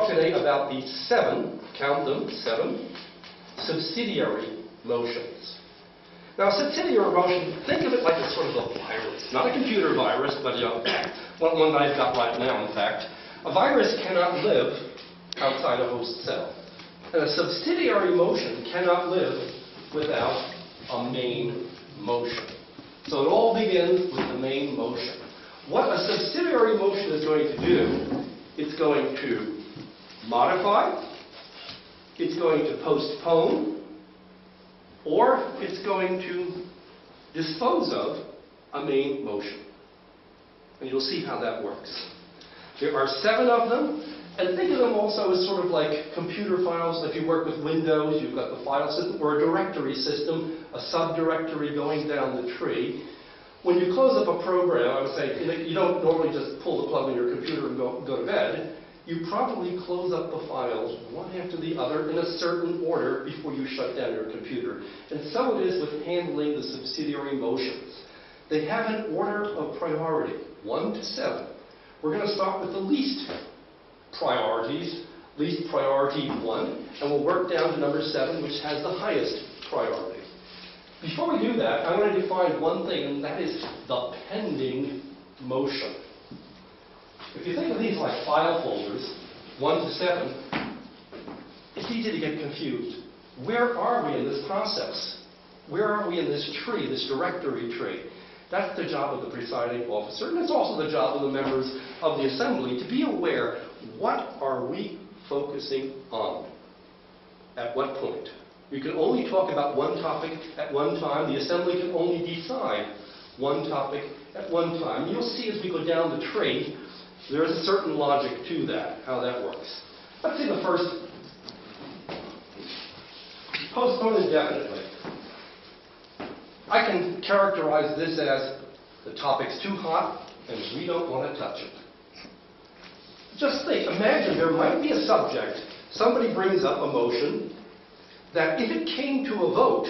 Today about the count them, seven subsidiary motions. Now, subsidiary motion, think of it like a sort of a virus. Not a computer virus, but one that I've got right now, in fact. A virus cannot live outside a host cell. And a subsidiary motion cannot live without a main motion. So it all begins with the main motion. What a subsidiary motion is going to do, it's going to modify, it's going to postpone, or it's going to dispose of a main motion. And you'll see how that works. There are 7 of them, and think of them also as sort of like computer files. If you work with Windows, you've got the file system, or a directory system, a subdirectory going down the tree. When you close up a program, I would say, you don't normally just pull the plug on your computer and go to bed. You probably close up the files one after the other in a certain order before you shut down your computer. And so it is with handling the subsidiary motions. They have an order of priority, 1 to 7. We're going to start with the least priorities, least priority 1, and we'll work down to number 7, which has the highest priority. Before we do that, I want to define one thing, and that is the pending motion. If you think of these like file folders, 1 to 7, it's easy to get confused. Where are we in this process? Where are we in this tree, this directory tree? That's the job of the presiding officer, and it's also the job of the members of the assembly to be aware, what are we focusing on? At what point? You can only talk about one topic at one time. The assembly can only decide one topic at one time. You'll see as we go down the tree, there is a certain logic to that, how that works. Let's see the first. Postpone indefinitely. I can characterize this as the topic's too hot and we don't want to touch it. Just think, imagine there might be a subject, somebody brings up a motion that if it came to a vote,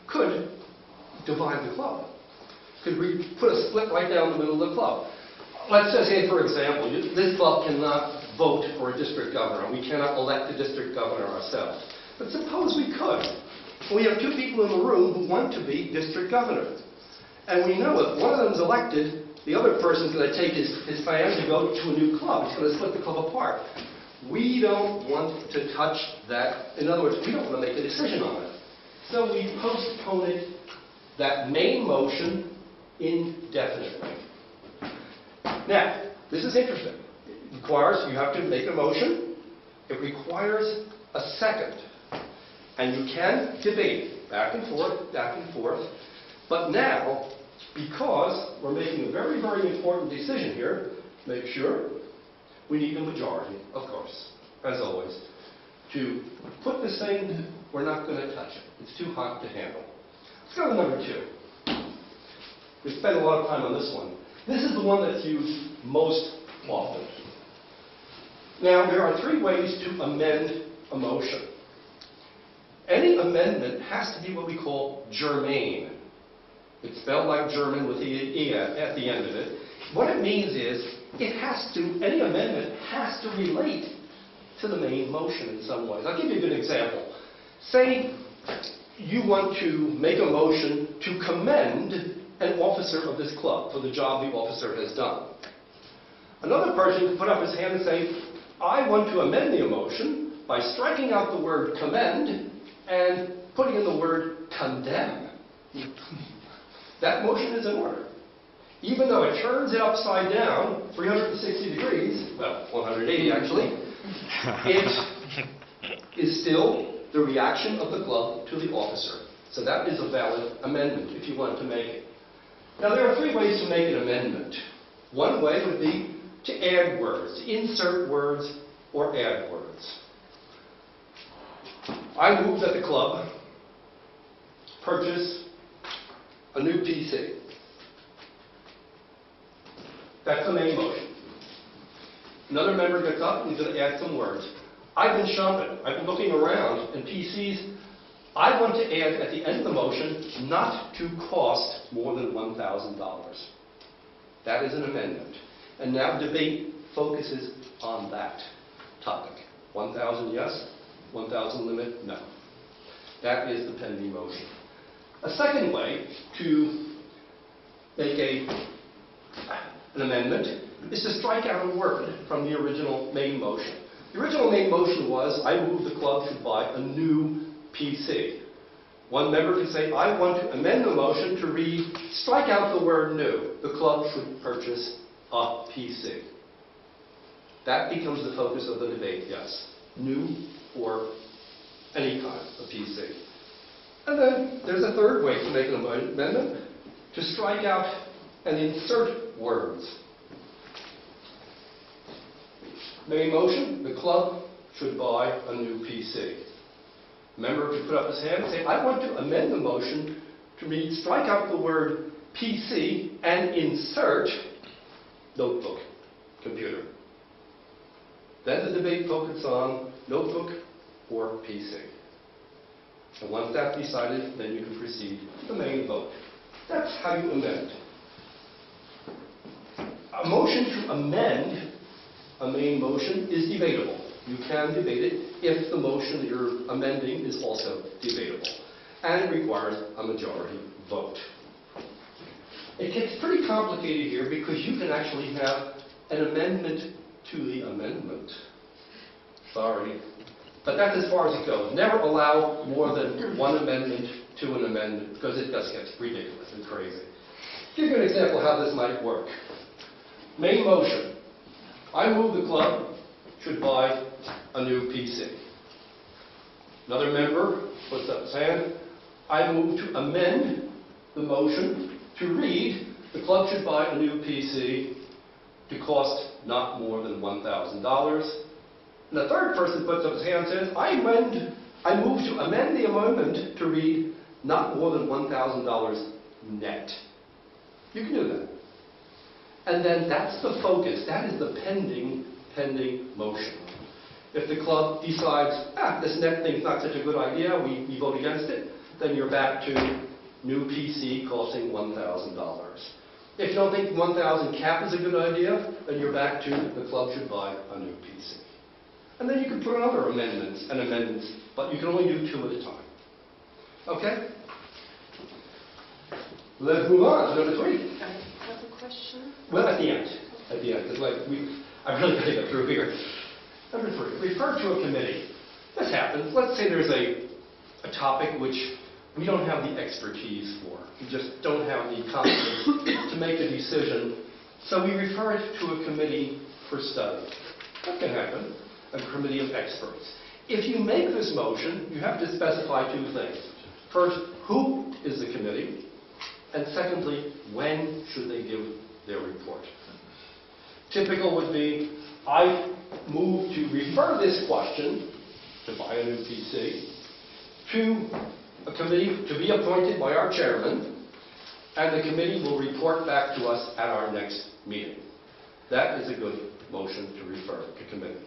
could divide the club. Could put a split right down the middle of the club. Let's just say, for example, this club cannot vote for a district governor. We cannot elect a district governor ourselves. But suppose we could. We have 2 people in the room who want to be district governor. And we know if one of them is elected, the other person is going to take his plan to go to a new club. It's going to split the club apart. We don't want to touch that. In other words, we don't want to make a decision on it. So we postpone it, that main motion, indefinitely. Now, this is interesting. It requires, you have to make a motion. It requires a second. And you can debate back and forth, back and forth. But now, because we're making a very, very important decision here, make sure we need a majority, of course, as always, to put this thing, we're not going to touch it. It's too hot to handle. Let's go to number 2. We spent a lot of time on this one. This is the one that's used most often. Now, there are 3 ways to amend a motion. Any amendment has to be what we call germane. It's spelled like German with the E at the end of it. What it means is, any amendment has to relate to the main motion in some ways. I'll give you a good example. Say you want to make a motion to commend an officer of this club for the job the officer has done. Another person can put up his hand and say, I want to amend the motion by striking out the word commend and putting in the word condemn. That motion is in order. Even though it turns it upside down 360 degrees, well, 180 actually, it is still the reaction of the club to the officer. So that is a valid amendment if you want to make it. Now there are 3 ways to make an amendment. One way would be to add words, to insert words or add words. I move that the club purchase a new PC. That's the main motion. Another member gets up and he's going to add some words. I've been shopping. I've been looking around, and PCs, I want to add at the end of the motion, not to cost more than $1,000. That is an amendment. And now debate focuses on that. topic. 1,000 yes, 1,000 limit no. That is the pending motion. A second way to make an amendment is to strike out a word from the original main motion. The original main motion was, I move the club should buy a new PC. One member could say, I want to amend the motion to read, strike out the word new. The club should purchase a PC. That becomes the focus of the debate, yes. New or any kind of PC. And then there's a third way to make an amendment, to strike out and insert words. Main motion, the club should buy a new PC. Member could put up his hand and say, I want to amend the motion to read, strike out the word PC and insert notebook, computer. Then the debate focuses on notebook or PC. And once that's decided, then you can proceed to the main vote. That's how you amend. A motion to amend a main motion is debatable. You can debate it if the motion that you're amending is also debatable. And it requires a majority vote. It gets pretty complicated here because you can actually have an amendment to the amendment. Sorry. But that's as far as it goes. Never allow more than one amendment to an amendment because it just gets ridiculous and crazy. Give you an example how this might work. Main motion. I move the club should buy a new PC. Another member puts up his hand. I move to amend the motion to read the club should buy a new PC to cost not more than $1,000. And the third person puts up his hand and says, I move to amend the amendment to read not more than $1,000 net. You can do that. And then that's the focus. That is the pending motion. If the club decides, this net thing's not such a good idea, we vote against it, then you're back to new PC costing $1,000. If you don't think 1,000 cap is a good idea, then you're back to the club should buy a new PC. And then you can put in other amendments, but you can only do 2 at a time. Okay? Let's move on to number 3. I have a question. Well, at the end, because I really got to get through here. Number 3, refer to a committee. This happens. Let's say there's a topic which we don't have the expertise for. We just don't have the competence to make a decision. So we refer it to a committee for study. That can happen. A committee of experts. If you make this motion, you have to specify 2 things. First, who is the committee? And secondly, when should they give their report? Typical would be, I move to refer this question, to buy a new PC, to a committee to be appointed by our chairman, and the committee will report back to us at our next meeting. That is a good motion to refer to committee.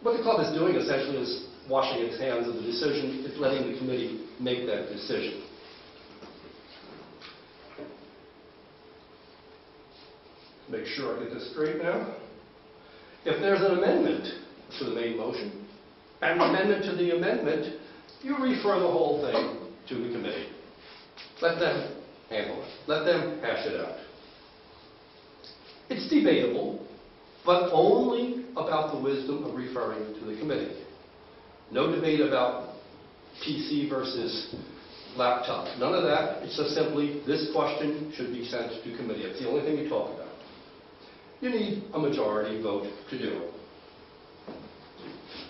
What the club is doing essentially is washing its hands of the decision. It's letting the committee make that decision. Make sure I get this straight now. If there's an amendment to the main motion, and an amendment to the amendment, you refer the whole thing to the committee. Let them handle it. Let them hash it out. It's debatable, but only about the wisdom of referring to the committee. No debate about PC versus laptop. None of that. It's just simply, this question should be sent to committee. It's the only thing we talk about. You need a majority vote to do it.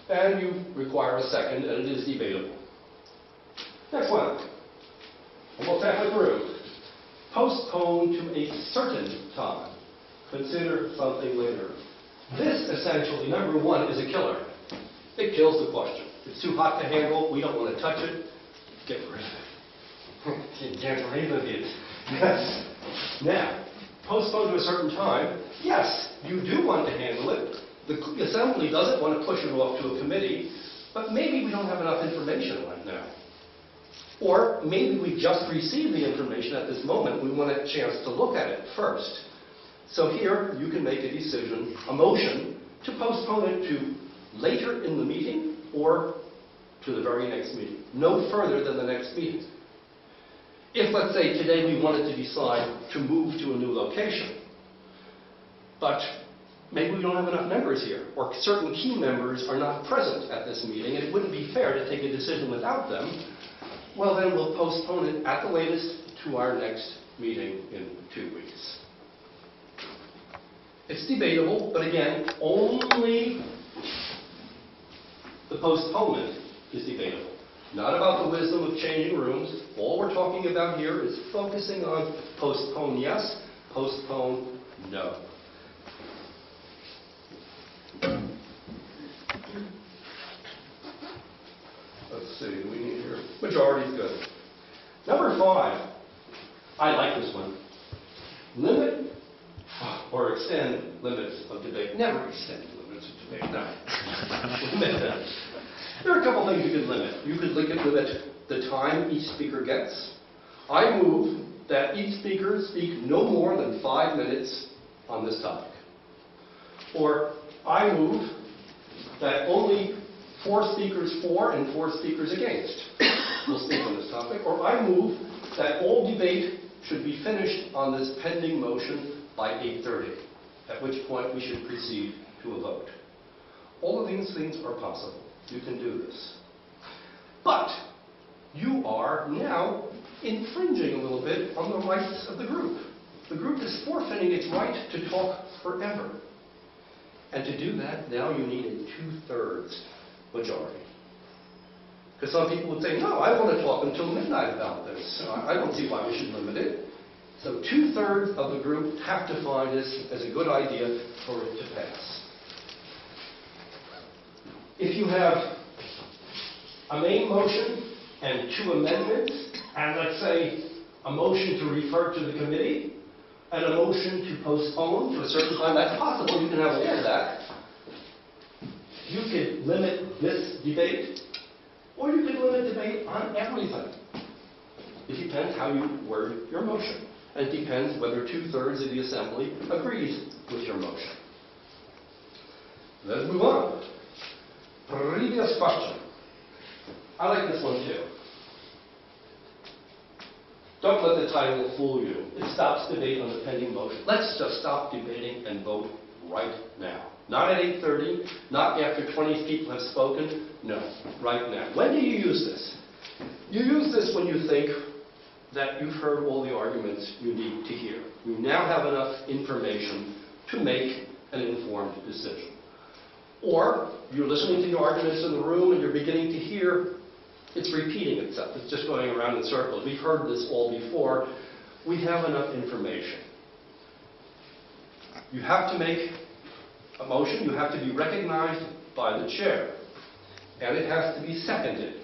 And you require a second, and it is debatable. Next one. Almost halfway through. Postpone to a certain time. Consider something later. This, essentially, number 1, is a killer. It kills the question. It's too hot to handle. We don't want to touch it. Get rid of it. You can't believe it. Yes. Now, postpone to a certain time. Yes, you do want to handle it. The assembly doesn't want to push it off to a committee, but maybe we don't have enough information right now. Or maybe we just received the information at this moment. We want a chance to look at it first. So here, you can make a decision, a motion, to postpone it to later in the meeting or to the very next meeting. No further than the next meeting. If, let's say, today we wanted to decide to move to a new location, but maybe we don't have enough members here, or certain key members are not present at this meeting, and it wouldn't be fair to take a decision without them, well then we'll postpone it at the latest to our next meeting in 2 weeks. It's debatable, but again, only the postponement is debatable. Not about the wisdom of changing rooms. All we're talking about here is focusing on postpone yes, postpone no. Let's see, we need here. Majority is good. Number 5. I like this one. Limit or extend limits of debate. Never extend limits of debate. No. Limit them. There are a couple things you could limit. You could limit the time each speaker gets. I move that each speaker speak no more than 5 minutes on this topic. Or I move that only 4 speakers for and 4 speakers against will speak on this topic. Or I move that all debate should be finished on this pending motion by 8:30, at which point we should proceed to a vote. All of these things are possible. You can do this. But you are now infringing a little bit on the rights of the group. The group is forfeiting its right to talk forever. And to do that, now you need a 2/3 majority. Because some people would say, no, I want to talk until midnight about this. I don't see why we should limit it. So 2/3 of the group have to find this as a good idea for it to pass. If you have a main motion and 2 amendments, and let's say a motion to refer to the committee, and a motion to postpone to a certain time, that's possible. You can have all of that. You could limit this debate, or you could limit debate on everything. It depends how you word your motion. And it depends whether 2/3 of the assembly agrees with your motion. Let's move on. Previous question. I like this one too. Don't let the title fool you. It stops debate on the pending motion. Let's just stop debating and vote right now. Not at 8:30, not after 20 people have spoken. No, right now. When do you use this? You use this when you think that you've heard all the arguments you need to hear. You now have enough information to make an informed decision. Or you're listening to the arguments in the room and you're beginning to hear it's repeating itself. It's just going around in circles. We've heard this all before. We have enough information. You have to make a motion. You have to be recognized by the chair. And it has to be seconded.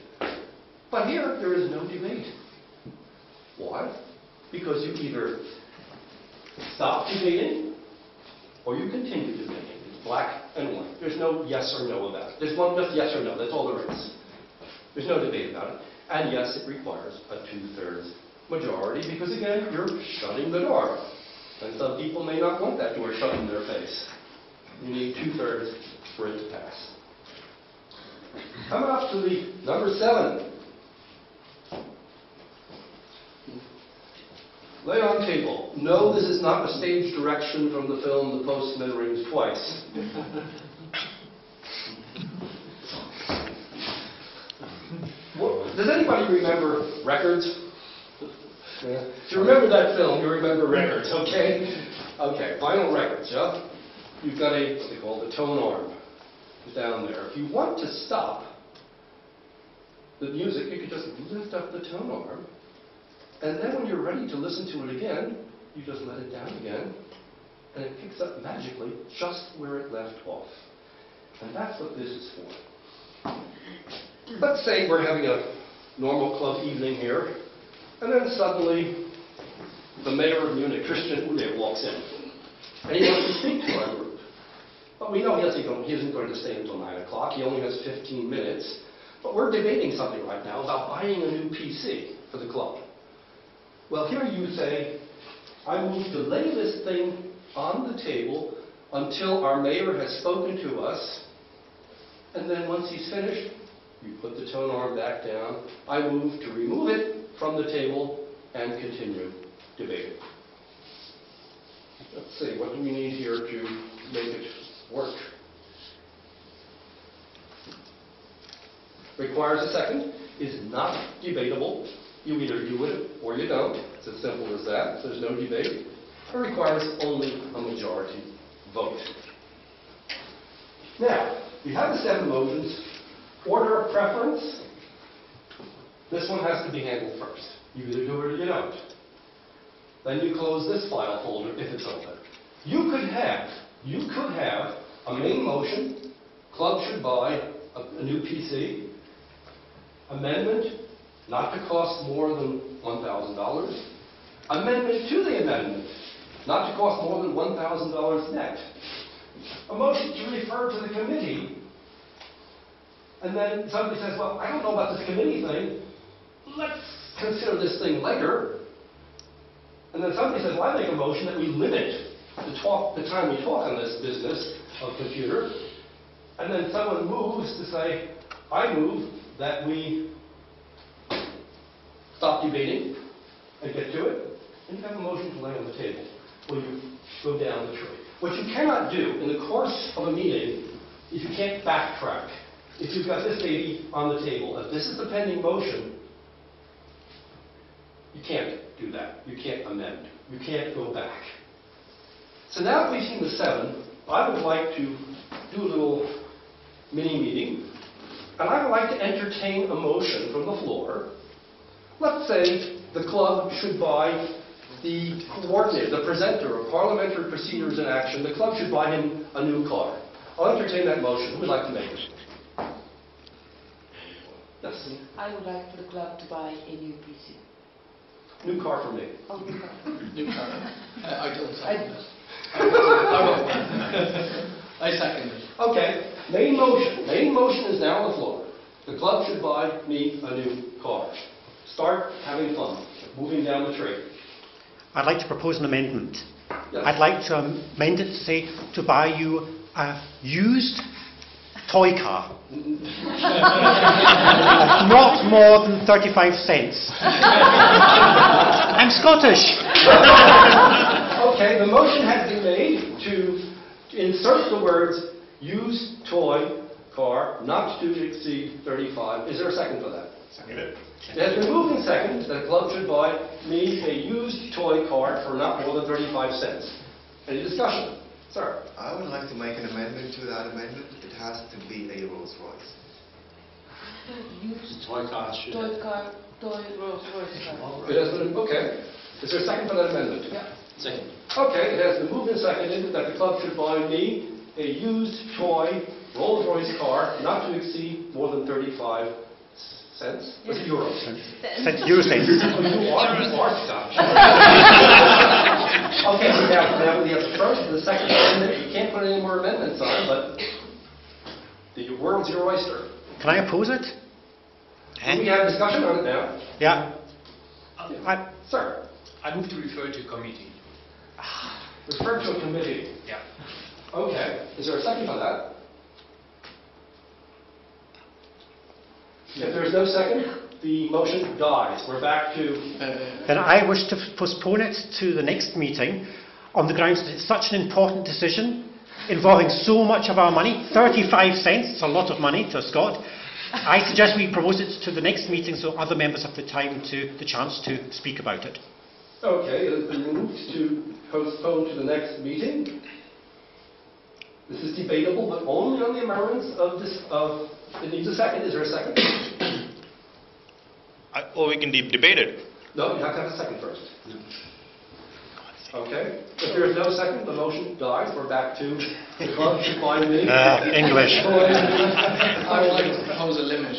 But here, there is no debate. Why? Because you either stop debating or you continue debating. It's black and white. There's no yes or no about it. There's just yes or no. That's all there is. There's no debate about it. And yes, it requires a 2/3 majority because, again, you're shutting the door. And some people may not want that door shut in their face. You need 2/3 for it to pass. Coming up to the number 7. Lay on table. No, this is not a stage direction from the film The Postman Rings Twice. Does anybody remember Records? Yeah. If you remember that film, you remember Records, okay? Okay, vinyl records, yeah? You've got what they call the tone arm down there. If you want to stop the music, you could just lift up the tone arm. And then when you're ready to listen to it again, you just let it down again, and it picks up magically just where it left off. And that's what this is for. Let's say we're having a normal club evening here, and then suddenly the mayor of Munich, Christian Uhle, walks in. And he wants to speak to our group. But we know he isn't going to stay until 9 o'clock. He only has 15 minutes. But we're debating something right now about buying a new PC for the club. Well, here you say, I move to lay this thing on the table until our mayor has spoken to us And then once he's finished, you put the tone arm back down. I move to remove it from the table and continue debating. Let's see, what do we need here to make it work? Requires a second, is not debatable. You either do it or you don't. It's as simple as that. There's no debate. It requires only a majority vote. Now, we have the 7 motions. Order of preference. This one has to be handled first. You either do it or you don't. Then you close this file folder if it's open. You could have a main motion, club should buy a new PC, amendment, not to cost more than $1,000, amendment to the amendment, not to cost more than $1,000 net, a motion to refer to the committee, and then somebody says, well, I don't know about this committee thing, let's consider this thing later. And then somebody says, well, I make a motion that we limit the time we talk on this business of computer. And then someone moves to say, I move that we stop debating and get to it. And you have a motion to lay on the table when you go down the tree. What you cannot do in the course of a meeting is you can't backtrack. If you've got this baby on the table, if this is the pending motion, you can't do that. You can't amend. You can't go back. So now that we've seen the 7, I would like to do a little mini meeting, and I would like to entertain a motion from the floor. Let's say the club should buy the coordinator, the presenter of Parliamentary Procedures in Action. The club should buy him a new car. I'll entertain that motion. Who would like to make it? Yes. I would like for the club to buy a new PC. New car for me. Oh, new car. New car. I don't second it. I second it. Okay. Main motion. Main motion is now on the floor. The club should buy me a new car. Start having fun. Moving down the tree. I'd like to propose an amendment. Yes. I'd like to amend it to say to buy you a used toy car. Not more than 35 cents. I'm Scottish. Okay, the motion has been made to insert the words used toy car not to exceed 35. Is there a second for that? Second it. It has been moved and seconded that a club should buy me a used toy car for not more than 35 cents. Any discussion? Sir? I would like to make an amendment to that amendment. It has to be a Rolls Royce. Used Toy car. toy Rolls Royce car. It has been, okay. Is there a second for that amendment? Yeah. Second. Okay, it has been moved and seconded that the club should buy me a used toy Rolls Royce car not to exceed more than 35 cents? Was it euros? Euro cents. Oh, you are Scottish. Okay, so now we have the first and the second amendment. You can't put any more amendments on, but the world's your oyster. Can I oppose it? Do we have discussion on it now? Yeah. Sir, I move to refer to committee. refer to a committee. Yeah. Okay, is there a second for that? If there's no second, the motion dies. We're back to... Then I wish to postpone it to the next meeting on the grounds that it's such an important decision involving so much of our money, 35 cents, it's a lot of money to a Scot. I suggest we propose it to the next meeting so other members have the chance to speak about it. Okay, it has been moved to postpone to the next meeting. This is debatable, but only on the amendments of this... It needs a second. Is there a second? Or we can debate it. No, you have to have a second first. Okay. If there is no second, the motion dies. We're back to the club should buy me. English. I would like to propose a limit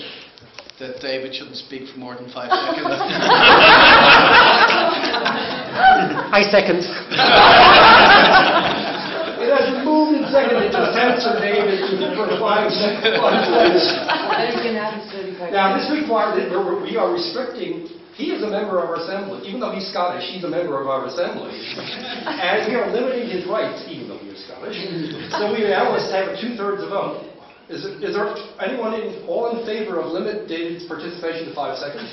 that David shouldn't speak for more than 5 seconds. I second. It has been moved and seconded to censor David for 5 seconds. Then you can have his 35. Now, this requires that we are restricting. He is a member of our assembly. Even though he's Scottish, he's a member of our assembly. And we are limiting his rights, even though he is Scottish. So we now must have a 2/3 vote. Is there anyone all in favor of limited participation to 5 seconds?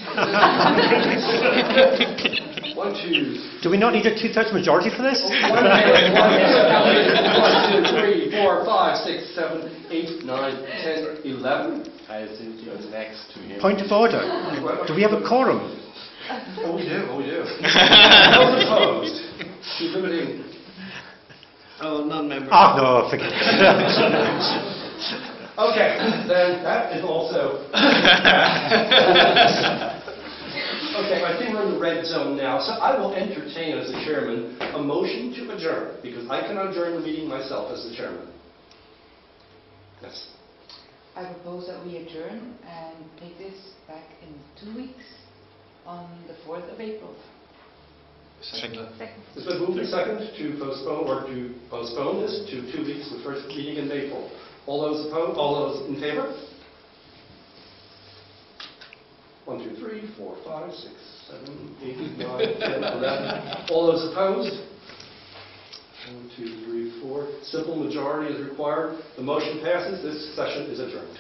1, 2. Do we not need a 2/3 majority for this? 1, 2, 3, 4, 5, 6, 7, 8, 9, 10, 11. I assume he was next to him. Point of order. Do we have a quorum? Oh, we do. Those opposed to limiting. Oh, non-member. Ah, no, forget it. Okay, then that is also. Okay, I think we're in the red zone now, so I will entertain as the chairman a motion to adjourn, because I cannot adjourn the meeting myself as the chairman. Yes. I propose that we adjourn and take this back in 2 weeks on the 4th of April. Second. It's been moved and seconded to postpone this to 2 weeks, the first meeting in April. All those opposed? All those in favor? 1, 2, 3, 4, 5, 6, 7, 8, 9, 10, 11. All those opposed? 1, 2, 3, 4. Simple majority is required. The motion passes. This session is adjourned.